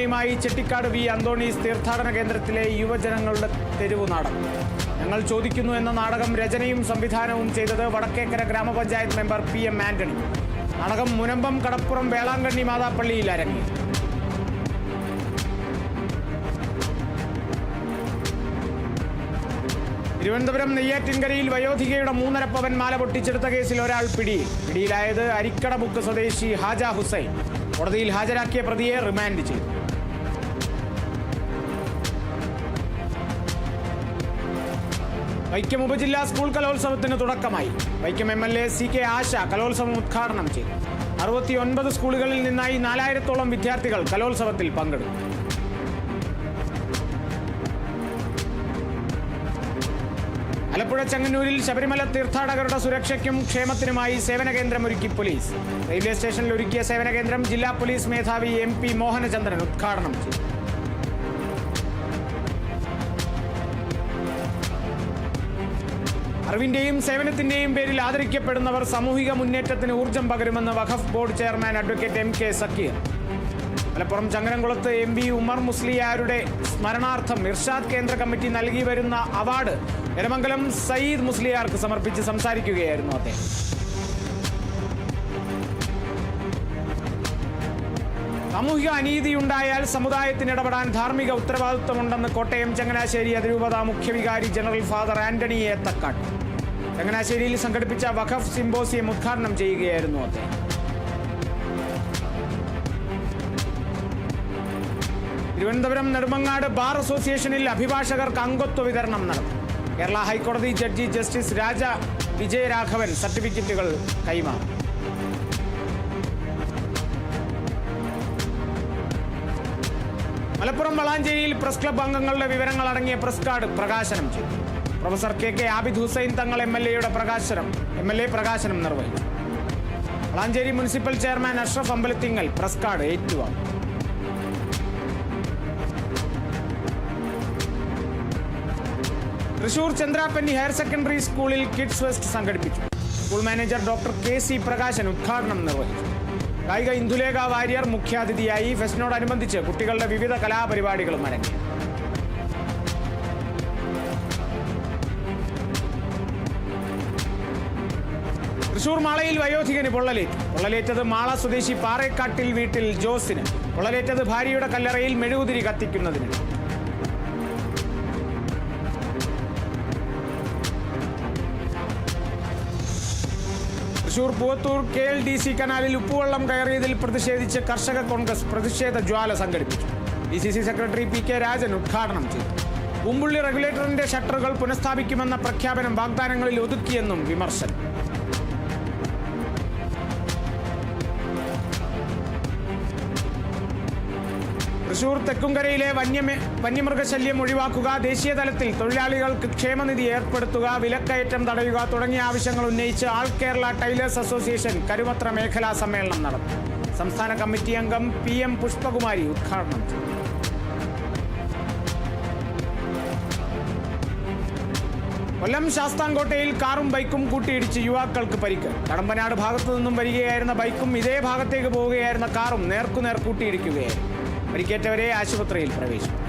സംഘടനയുമായി Chettikkad V അന്തോണീസ് തീർത്ഥാടന കേന്ദ്രത്തിലെ യുവജനങ്ങളുടെ തെരുവു നാടകം. ഞങ്ങൾ ചോദിക്കുന്നു എന്ന നാടകം രചനയും സംവിധാനവും ചെയ്തത് വടക്കേക്കര ഗ്രാമപഞ്ചായത്ത് മെമ്പർ PM ആന്റണി. നാടകം മുനമ്പം കടപ്പുറം വേളാങ്കണ്ണി മാതാപ്പള്ളിയിൽ അരങ്ങേറി. തിരുവനന്തപുരം നെയ്യാറ്റിൻകരയിൽ വയോധികയുടെ 3.5 പവൻ മാല പൊട്ടിച്ചെടുത്ത കേസിൽ ഒരാൾ പിടിയിലായത് അരിക്കടമുക്ക് സ്വദേശി ഹാജ ഹുസൈൻ. കോടതിയിൽ ഹാജരാക്കിയ പ്രതിയെ റിമാൻഡ് ചെയ്തു. വൈക്കം ഉപജില്ലാ സ്കൂൾ കലോത്സവത്തിന് തുടക്കമായി. വൈക്കം MLA CK ആശ കലോത്സവം ഉദ്ഘാടനം ചെയ്തു. 69 സ്കൂളുകളിൽ നിന്നായി 4000-ഓളം വിദ്യാർത്ഥികൾ കലോത്സവത്തിൽ പങ്കെടുത്തു. ആലപ്പുഴ ചെങ്ങന്നൂരിൽ ശബരിമല തീർത്ഥാടകരുടെ സുരക്ഷയ്ക്കും ക്ഷേമത്തിനുമായി സേവന കേന്ദ്രമൊരുക്കി പോലീസ്. റെയിൽവേ സ്റ്റേഷനിൽ ഒരുക്കിയ സേവന കേന്ദ്രം ജില്ലാ പോലീസ് മേധാവി MP മോഹനചന്ദ്രൻ ഉദ്ഘാടനം ചെയ്തു. അറിവിന്റെയും സേവനത്തിന്റെയും പേരിൽ ആദരിക്കപ്പെടുന്നവർ സാമൂഹിക മുന്നേറ്റത്തിന് ഊർജ്ജം പകരുമെന്ന് Waqf board chairman advocate MK Zakir. Malappuram ചങ്ങരംകുളത്ത് MP ഉമർ മുസ്ലിയാരുടെ സ്മരണാർത്ഥം ഇർഷാദ് കേന്ദ്ര കമ്മിറ്റി നൽകി വരുന്ന അവാർഡ് എരമംഗലം സയ്യിദ് മുസ്ലിയാർക്ക് സമർപ്പിച്ച് സംസാരിക്കുകയായിരുന്നു അദ്ദേഹം. സാമൂഹിക അനീതിയുണ്ടായാൽ സമുദായത്തിന് ഇടപെടാൻ ധാർമ്മിക ഉത്തരവാദിത്വമുണ്ടെന്ന് കോട്ടയം ചങ്ങനാശ്ശേരി അതിരൂപത മുഖ്യവികാരി ജനറൽ ഫാദർ ആന്റണി തക്കാട്ട്. ചങ്ങനാശ്ശേരിയിൽ സംഘടിപ്പിച്ച വഖഫ് സിംബോസിയം ഉദ്ഘാടനം ചെയ്യുകയായിരുന്നു അദ്ദേഹം. തിരുവനന്തപുരം നെടുമങ്ങാട് ബാർ അസോസിയേഷനിൽ അഭിഭാഷകർക്ക് അംഗത്വ വിതരണം നടന്നു. കേരള ഹൈക്കോടതി ജഡ്ജി ജസ്റ്റിസ് രാജ വിജയരാഘവൻ സർട്ടിഫിക്കറ്റുകൾ കൈമാറി. മലപ്പുറം വളാഞ്ചേരിയിൽ പ്രസ് ക്ലബ് അംഗങ്ങളുടെ വിവരങ്ങൾ അടങ്ങിയ പ്രസ് കാർഡ് പ്രകാശനം ചെയ്തു. Professor KK Abid Hussain Thangal MLA പ്രകാശനം നിർവഹിച്ചു. Valanchery municipal chairman Ashraf Ambalathingal press card ഏറ്റുവാങ്ങി. തൃശൂർ ചന്ദ്രാപ്പന്നി ഹയർ സെക്കൻഡറി സ്കൂളിൽ കിഡ്സ് ഫെസ്റ്റ് സംഘടിപ്പിച്ചു. School manager doctor KC Prakashan ഉദ്ഘാടനം നിർവഹിച്ചു. ഗായിക ഇന്ദുലേഖ വാര്യർ മുഖ്യാതിഥിയായി. ഫെസ്റ്റിനോടനുബന്ധിച്ച് കുട്ടികളുടെ വിവിധ കലാപരിപാടികളും അരങ്ങേറി. തൃശൂർ മാളയിൽ വയോധികന് പൊള്ളലേറ്റത് മാള സ്വദേശി പാറേക്കാട്ടിൽ വീട്ടിൽ ജോസിന്. പൊള്ളലേറ്റത് ഭാര്യയുടെ കല്ലറയിൽ മെഴുകുതിരി കത്തിക്കുന്നതിന്. തൃശൂർ പൂവത്തൂർ KLDC കനാലിൽ ഉപ്പുവെള്ളം കയറിയതിൽ പ്രതിഷേധിച്ച് കർഷക കോൺഗ്രസ് പ്രതിഷേധ ജ്വാല സംഘടിപ്പിച്ചു. DCC സെക്രട്ടറി PK രാജൻ ഉദ്ഘാടനം ചെയ്തു. പൂമ്പുള്ളി റെഗുലേറ്ററിന്റെ ഷട്ടറുകൾ പുനഃസ്ഥാപിക്കുമെന്ന പ്രഖ്യാപനം വാഗ്ദാനങ്ങളിൽ ഒതുക്കിയെന്നും വിമർശനം. തൃശൂർ തെക്കുംകരയിലെ വന്യമൃഗശല്യം ഒഴിവാക്കുക, ദേശീയ തലത്തിൽ തൊഴിലാളികൾക്ക് ക്ഷേമനിധി ഏർപ്പെടുത്തുക, വിലക്കയറ്റം തടയുക തുടങ്ങിയ ആവശ്യങ്ങൾ ഉന്നയിച്ച് ആൾ കേരള ടൈലേഴ്സ് അസോസിയേഷൻ കരുമത്ര മേഖലാ സമ്മേളനം നടത്തി. സംസ്ഥാന കമ്മിറ്റി അംഗം PM പുഷ്പകുമാരി ഉദ്ഘാടനം ചെയ്തു. കൊല്ലം ശാസ്താംകോട്ടയിൽ കാറും ബൈക്കും കൂട്ടിയിടിച്ച് യുവാക്കൾക്ക് പരിക്ക്. കടമ്പനാട് ഭാഗത്തു നിന്നും വരികയായിരുന്ന ബൈക്കും ഇതേ ഭാഗത്തേക്ക് പോവുകയായിരുന്ന കാറും നേർക്കുനേർ കൂട്ടിയിടിക്കുകയായിരുന്നു. പരിക്കേറ്റവരെ ആശുപത്രിയിൽ പ്രവേശിച്ചു.